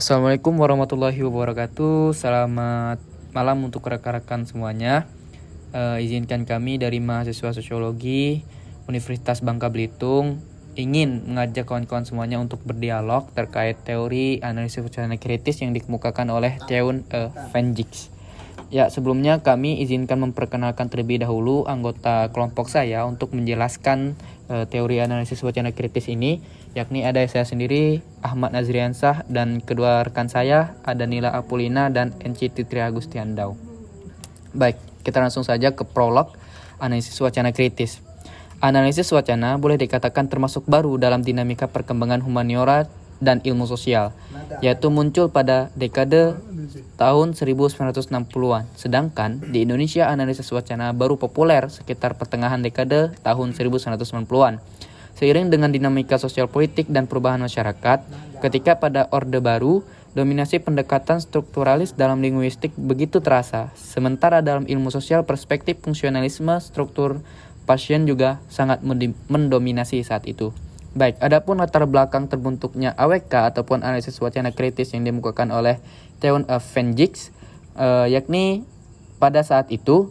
Assalamualaikum warahmatullahi wabarakatuh. Selamat malam untuk rekan-rekan semuanya. Izinkan kami dari mahasiswa sosiologi Universitas Bangka Belitung ingin mengajak kawan-kawan semuanya untuk berdialog terkait teori analisis wacana kritis yang dikemukakan oleh Theun van Gogh. Ya, sebelumnya kami izinkan memperkenalkan terlebih dahulu anggota kelompok saya untuk menjelaskan teori analisis wacana kritis ini, yakni ada saya sendiri, Ahmad Nazriansah, dan kedua rekan saya, ada Nila Apulina dan NCT Tri Agustiandau. Baik, kita langsung saja ke prolog analisis wacana kritis. Analisis wacana boleh dikatakan termasuk baru dalam dinamika perkembangan humaniora dan ilmu sosial, yaitu muncul pada dekade tahun 1960-an. Sedangkan di Indonesia analisis wacana baru populer sekitar pertengahan dekade tahun 1990-an. Seiring dengan dinamika sosial politik dan perubahan masyarakat, ketika pada Orde Baru, dominasi pendekatan strukturalis dalam linguistik begitu terasa. Sementara dalam ilmu sosial, perspektif fungsionalisme struktur pasien juga sangat mendominasi saat itu. Baik, adapun latar belakang terbentuknya AWK ataupun analisis wacana kritis yang dimukakan oleh Theun van Gogh, yakni pada saat itu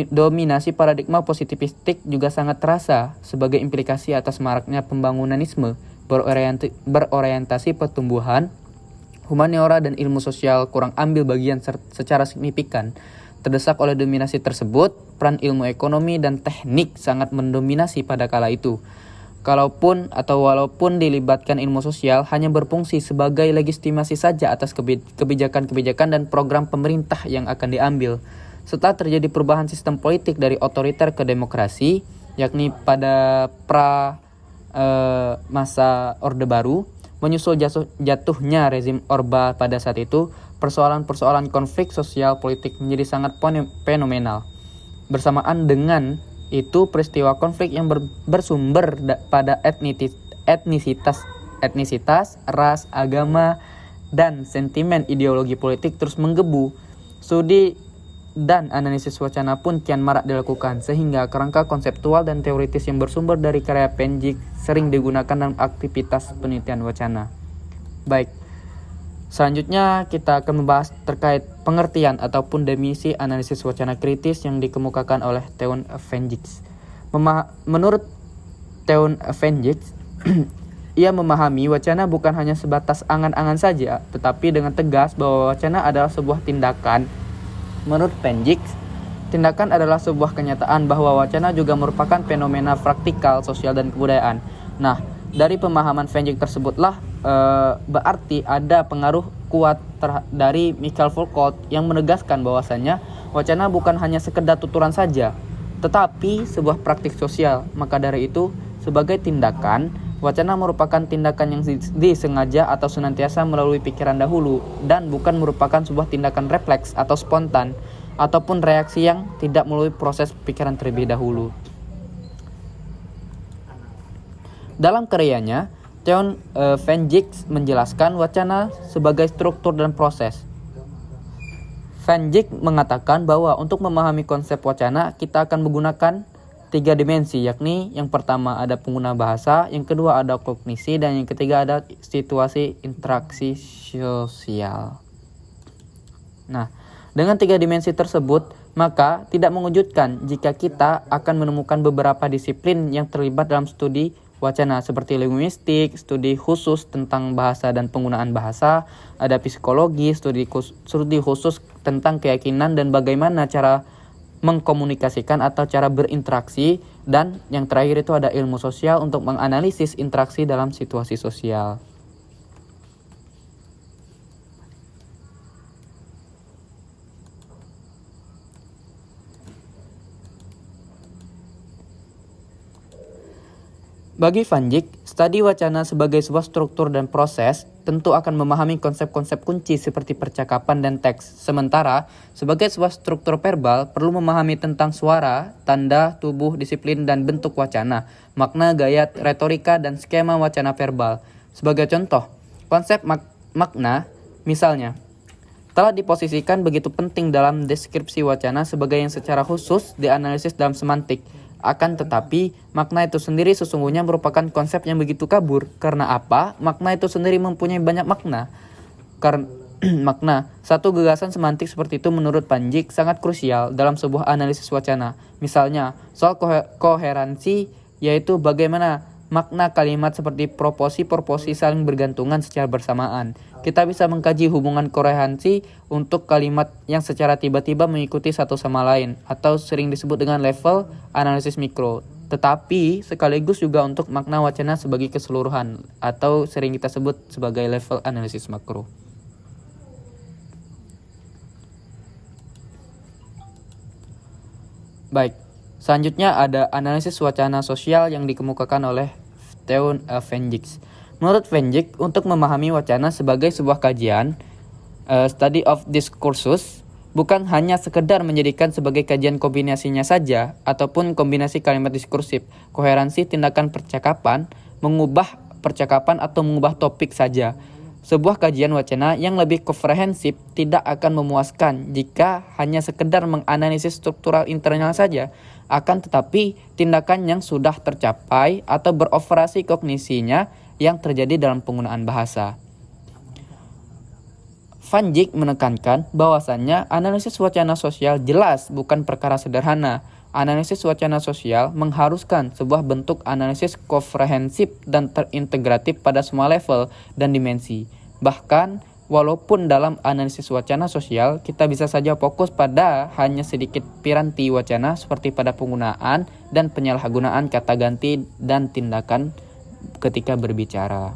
dominasi paradigma positivistik juga sangat terasa sebagai implikasi atas maraknya pembangunanisme berorientasi pertumbuhan, humaniora dan ilmu sosial kurang ambil bagian secara signifikan. Terdesak oleh dominasi tersebut, peran ilmu ekonomi dan teknik sangat mendominasi pada kala itu. Walaupun dilibatkan ilmu sosial, hanya berfungsi sebagai legitimasi saja atas kebijakan-kebijakan dan program pemerintah yang akan diambil. Setelah terjadi perubahan sistem politik dari otoriter ke demokrasi, yakni pada masa Orde Baru, menyusul jatuhnya rezim Orba pada saat itu, persoalan-persoalan konflik sosial politik menjadi sangat fenomenal. Bersamaan dengan itu, peristiwa konflik yang bersumber pada etnisitas, ras, agama, dan sentimen ideologi politik terus menggebu. Studi dan analisis wacana pun kian marak dilakukan, sehingga kerangka konseptual dan teoritis yang bersumber dari karya van Gogh sering digunakan dalam aktivitas penelitian wacana. Baik, selanjutnya kita akan membahas terkait pengertian ataupun definisi analisis wacana kritis yang dikemukakan oleh Theun van Gogh. Menurut Theun van Gogh, ia memahami wacana bukan hanya sebatas angan-angan saja, tetapi dengan tegas bahwa wacana adalah sebuah tindakan. Menurut van Gogh, tindakan adalah sebuah kenyataan bahwa wacana juga merupakan fenomena praktikal, sosial, dan kebudayaan. Nah, dari pemahaman van Gogh tersebutlah berarti ada pengaruh kuat dari Michael Foucault yang menegaskan bahwasannya wacana bukan hanya sekedar tuturan saja, tetapi sebuah praktik sosial. Maka dari itu, sebagai tindakan, wacana merupakan tindakan yang disengaja atau senantiasa melalui pikiran dahulu dan bukan merupakan sebuah tindakan refleks atau spontan ataupun reaksi yang tidak melalui proses pikiran terlebih dahulu. Dalam karyanya, Theun van Gogh menjelaskan wacana sebagai struktur dan proses. Van Gogh mengatakan bahwa untuk memahami konsep wacana, kita akan menggunakan 3 dimensi, yakni yang pertama ada pengguna bahasa, yang kedua ada kognisi, dan yang ketiga ada situasi interaksi sosial. Nah, dengan 3 dimensi tersebut, maka tidak mengejutkan jika kita akan menemukan beberapa disiplin yang terlibat dalam studi wacana seperti linguistik, studi khusus tentang bahasa dan penggunaan bahasa, ada psikologi, studi khusus tentang keyakinan dan bagaimana cara mengkomunikasikan atau cara berinteraksi, dan yang terakhir itu ada ilmu sosial untuk menganalisis interaksi dalam situasi sosial. Bagi van Gogh, studi wacana sebagai sebuah struktur dan proses tentu akan memahami konsep-konsep kunci seperti percakapan dan teks. Sementara, sebagai sebuah struktur verbal perlu memahami tentang suara, tanda, tubuh, disiplin, dan bentuk wacana, makna, gaya, retorika, dan skema wacana verbal. Sebagai contoh, konsep makna, misalnya, telah diposisikan begitu penting dalam deskripsi wacana sebagai yang secara khusus dianalisis dalam semantik. Akan tetapi, makna itu sendiri sesungguhnya merupakan konsep yang begitu kabur. Karena apa? Makna itu sendiri mempunyai banyak makna. Makna satu gagasan semantik seperti itu menurut Panjik sangat krusial dalam sebuah analisis wacana. Misalnya, soal koherensi, yaitu bagaimana makna kalimat seperti proporsi saling bergantungan secara bersamaan. Kita bisa mengkaji hubungan koherensi untuk kalimat yang secara tiba-tiba mengikuti satu sama lain, atau sering disebut dengan level analisis mikro. Tetapi sekaligus juga untuk makna wacana sebagai keseluruhan, atau sering kita sebut sebagai level analisis makro. Baik, selanjutnya ada analisis wacana sosial yang dikemukakan oleh Theo van Dijk. Menurut Van Dijk, untuk memahami wacana sebagai sebuah kajian, study of discourses, bukan hanya sekedar menjadikan sebagai kajian kombinasinya saja, ataupun kombinasi kalimat diskursif, koherensi tindakan percakapan, mengubah percakapan atau mengubah topik saja. Sebuah kajian wacana yang lebih komprehensif tidak akan memuaskan jika hanya sekedar menganalisis struktural internal saja. Akan tetapi, tindakan yang sudah tercapai atau beroperasi kognisinya yang terjadi dalam penggunaan bahasa. Van Dijk menekankan bahwasannya analisis wacana sosial jelas bukan perkara sederhana. Analisis wacana sosial mengharuskan sebuah bentuk analisis komprehensif dan terintegratif pada semua level dan dimensi. Bahkan, walaupun dalam analisis wacana sosial, kita bisa saja fokus pada hanya sedikit piranti wacana seperti pada penggunaan dan penyalahgunaan kata ganti dan tindakan ketika berbicara.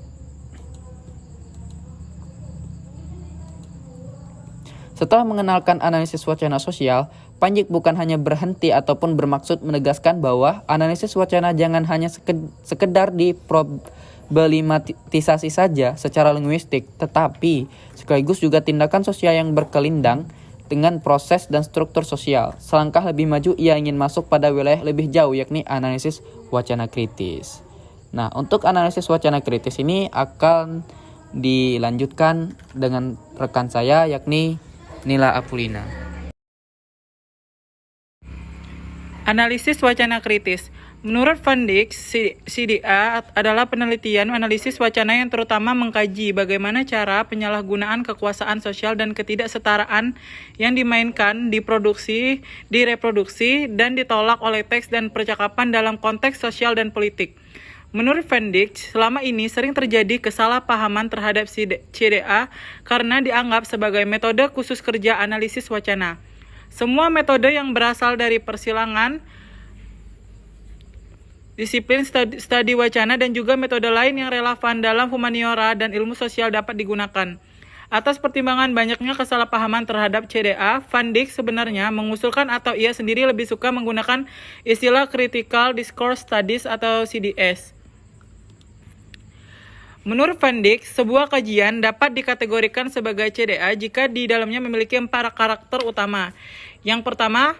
Setelah mengenalkan analisis wacana sosial, Panjik bukan hanya berhenti ataupun bermaksud menegaskan bahwa analisis wacana jangan hanya sekedar diproblematisasi saja secara linguistik, tetapi sekaligus juga tindakan sosial yang berkelindang dengan proses dan struktur sosial. Selangkah lebih maju, ia ingin masuk pada wilayah lebih jauh, yakni analisis wacana kritis. Nah, untuk analisis wacana kritis ini akan dilanjutkan dengan rekan saya, yakni Nila Apulina. Analisis wacana kritis. Menurut Van Dijk, CDA adalah penelitian analisis wacana yang terutama mengkaji bagaimana cara penyalahgunaan kekuasaan sosial dan ketidaksetaraan yang dimainkan, diproduksi, direproduksi, dan ditolak oleh teks dan percakapan dalam konteks sosial dan politik. Menurut Van Dijk, selama ini sering terjadi kesalahpahaman terhadap CDA karena dianggap sebagai metode khusus kerja analisis wacana. Semua metode yang berasal dari persilangan, disiplin studi wacana, dan juga metode lain yang relevan dalam humaniora dan ilmu sosial dapat digunakan. Atas pertimbangan banyaknya kesalahpahaman terhadap CDA, Van Dijk sebenarnya mengusulkan atau ia sendiri lebih suka menggunakan istilah Critical Discourse Studies atau CDS. Menurut Van Dijk, sebuah kajian dapat dikategorikan sebagai CDA jika di dalamnya memiliki 4 karakter utama. Yang pertama,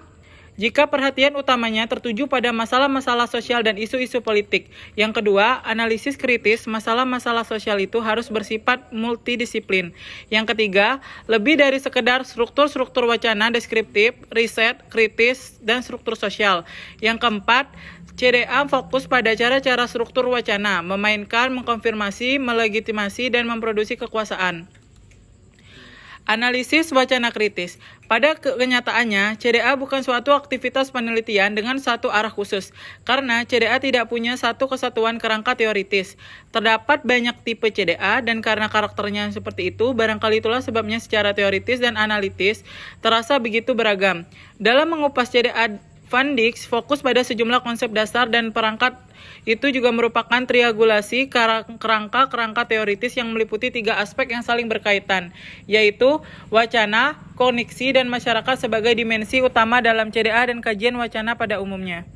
jika perhatian utamanya tertuju pada masalah-masalah sosial dan isu-isu politik. Yang kedua, analisis kritis masalah-masalah sosial itu harus bersifat multidisiplin. Yang ketiga, lebih dari sekedar struktur-struktur wacana deskriptif, riset, kritis, dan struktur sosial. Yang keempat, CDA fokus pada cara-cara struktur wacana, memainkan, mengkonfirmasi, melegitimasi, dan memproduksi kekuasaan. Analisis wacana kritis. Pada kenyataannya, CDA bukan suatu aktivitas penelitian dengan satu arah khusus, karena CDA tidak punya satu kesatuan kerangka teoritis. Terdapat banyak tipe CDA, dan karena karakternya seperti itu, barangkali itulah sebabnya secara teoritis dan analitis terasa begitu beragam. Dalam mengupas CDA, Van Dijk fokus pada sejumlah konsep dasar dan perangkat. Itu juga merupakan triangulasi kerangka-kerangka teoritis yang meliputi 3 aspek yang saling berkaitan, yaitu wacana, kognisi, dan masyarakat sebagai dimensi utama dalam CDA dan kajian wacana pada umumnya.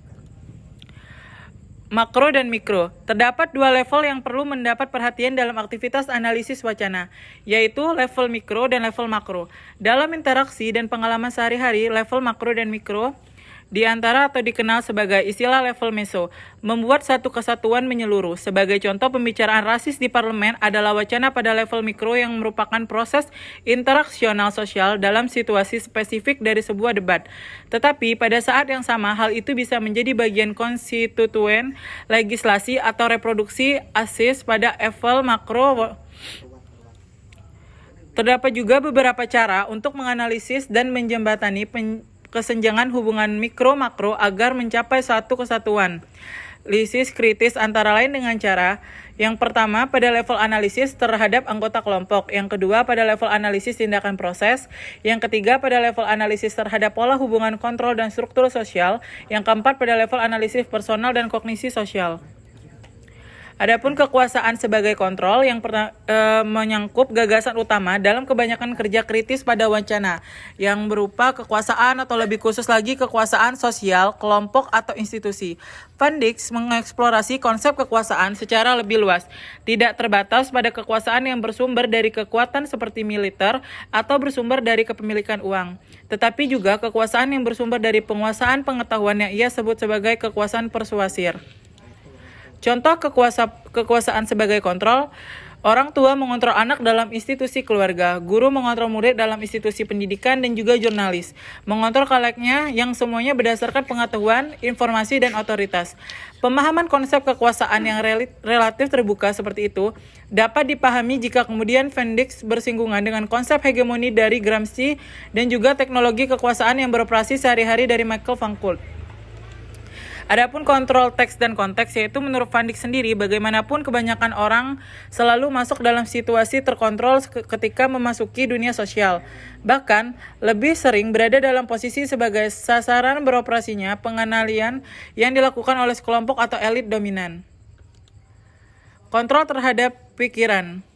Makro dan mikro. Terdapat 2 level yang perlu mendapat perhatian dalam aktivitas analisis wacana, yaitu level mikro dan level makro. Dalam interaksi dan pengalaman sehari-hari, level makro dan mikro di antara atau dikenal sebagai istilah level meso, membuat satu kesatuan menyeluruh. Sebagai contoh, pembicaraan rasis di parlemen adalah wacana pada level mikro yang merupakan proses interaksional sosial dalam situasi spesifik dari sebuah debat. Tetapi pada saat yang sama, hal itu bisa menjadi bagian konstituen legislasi atau reproduksi asis pada level makro. Terdapat juga beberapa cara untuk menganalisis dan menjembatani kesenjangan hubungan mikro-makro agar mencapai satu kesatuan lisis kritis, antara lain dengan cara yang pertama pada level analisis terhadap anggota kelompok, yang kedua pada level analisis tindakan proses, yang ketiga pada level analisis terhadap pola hubungan kontrol dan struktur sosial, yang keempat pada level analisis personal dan kognisi sosial. Adapun kekuasaan sebagai kontrol yang menyangkut gagasan utama dalam kebanyakan kerja kritis pada wacana yang berupa kekuasaan atau lebih khusus lagi kekuasaan sosial, kelompok atau institusi. Van Dijk mengeksplorasi konsep kekuasaan secara lebih luas, tidak terbatas pada kekuasaan yang bersumber dari kekuatan seperti militer atau bersumber dari kepemilikan uang, tetapi juga kekuasaan yang bersumber dari penguasaan pengetahuan yang ia sebut sebagai kekuasaan persuasir. Contoh kekuasaan sebagai kontrol, orang tua mengontrol anak dalam institusi keluarga, guru mengontrol murid dalam institusi pendidikan, dan juga jurnalis mengontrol kaleknya yang semuanya berdasarkan pengetahuan, informasi, dan otoritas. Pemahaman konsep kekuasaan yang relatif terbuka seperti itu dapat dipahami jika kemudian Van Dijk bersinggungan dengan konsep hegemoni dari Gramsci dan juga teknologi kekuasaan yang beroperasi sehari-hari dari Michael Foucault. Adapun kontrol teks dan konteks, yaitu menurut Van Dijk sendiri, bagaimanapun kebanyakan orang selalu masuk dalam situasi terkontrol ketika memasuki dunia sosial. Bahkan, lebih sering berada dalam posisi sebagai sasaran beroperasinya pengendalian yang dilakukan oleh sekelompok atau elit dominan. Kontrol terhadap pikiran.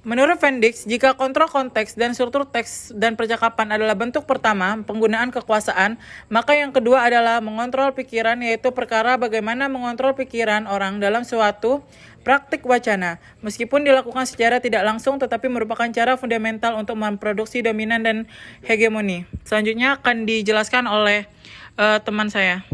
Menurut Van Dijk, jika kontrol konteks dan struktur teks dan percakapan adalah bentuk pertama penggunaan kekuasaan, maka yang kedua adalah mengontrol pikiran, yaitu perkara bagaimana mengontrol pikiran orang dalam suatu praktik wacana, meskipun dilakukan secara tidak langsung tetapi merupakan cara fundamental untuk memproduksi dominan dan hegemoni. Selanjutnya akan dijelaskan oleh teman saya.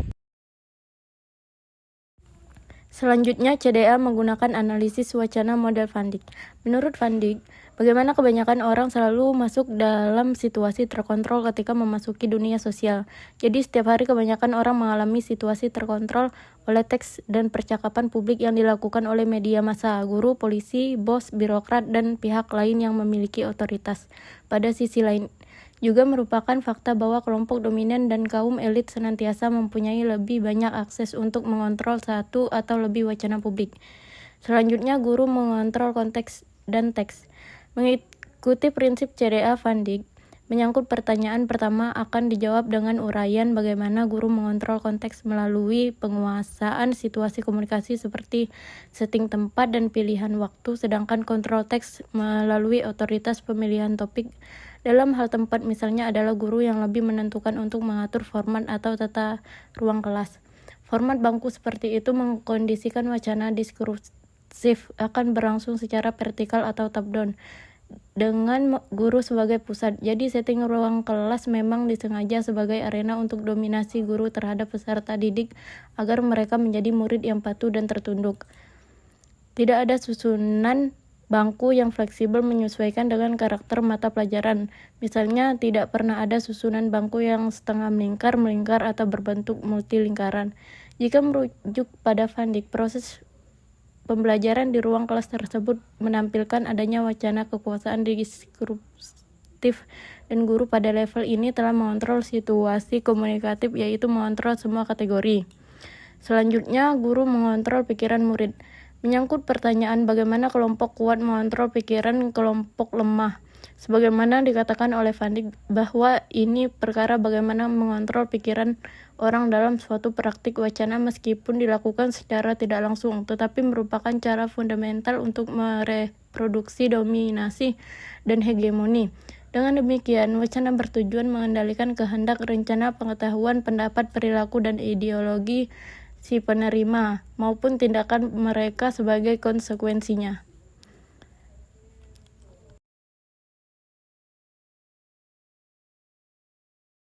Selanjutnya, CDA menggunakan analisis wacana model Van Dijk. Menurut Van Dijk, bagaimana kebanyakan orang selalu masuk dalam situasi terkontrol ketika memasuki dunia sosial. Jadi setiap hari kebanyakan orang mengalami situasi terkontrol oleh teks dan percakapan publik yang dilakukan oleh media massa, guru, polisi, bos, birokrat, dan pihak lain yang memiliki otoritas. Pada sisi lain, juga merupakan fakta bahwa kelompok dominan dan kaum elit senantiasa mempunyai lebih banyak akses untuk mengontrol satu atau lebih wacana publik. Selanjutnya, guru mengontrol konteks dan teks. Mengikuti prinsip CDA Van Dijk, menyangkut pertanyaan pertama akan dijawab dengan uraian bagaimana guru mengontrol konteks melalui penguasaan situasi komunikasi seperti setting tempat dan pilihan waktu, sedangkan kontrol teks melalui otoritas pemilihan topik. Dalam hal tempat misalnya adalah guru yang lebih menentukan untuk mengatur format atau tata ruang kelas. Format bangku seperti itu mengkondisikan wacana diskursif akan berlangsung secara vertikal atau top-down dengan guru sebagai pusat. Jadi setting ruang kelas memang disengaja sebagai arena untuk dominasi guru terhadap peserta didik agar mereka menjadi murid yang patuh dan tertunduk. Tidak ada susunan bangku yang fleksibel menyesuaikan dengan karakter mata pelajaran. Misalnya, tidak pernah ada susunan bangku yang setengah melingkar, atau berbentuk multilingkaran. Jika merujuk pada Van Dijk, proses pembelajaran di ruang kelas tersebut menampilkan adanya wacana kekuasaan diskursif, dan guru pada level ini telah mengontrol situasi komunikatif, yaitu mengontrol semua kategori. Selanjutnya, guru mengontrol pikiran murid. Menyangkut pertanyaan bagaimana kelompok kuat mengontrol pikiran kelompok lemah. Sebagaimana dikatakan oleh Van Dijk bahwa ini perkara bagaimana mengontrol pikiran orang dalam suatu praktik wacana meskipun dilakukan secara tidak langsung, tetapi merupakan cara fundamental untuk mereproduksi dominasi dan hegemoni. Dengan demikian, wacana bertujuan mengendalikan kehendak, rencana, pengetahuan, pendapat, perilaku, dan ideologi si penerima maupun tindakan mereka sebagai konsekuensinya.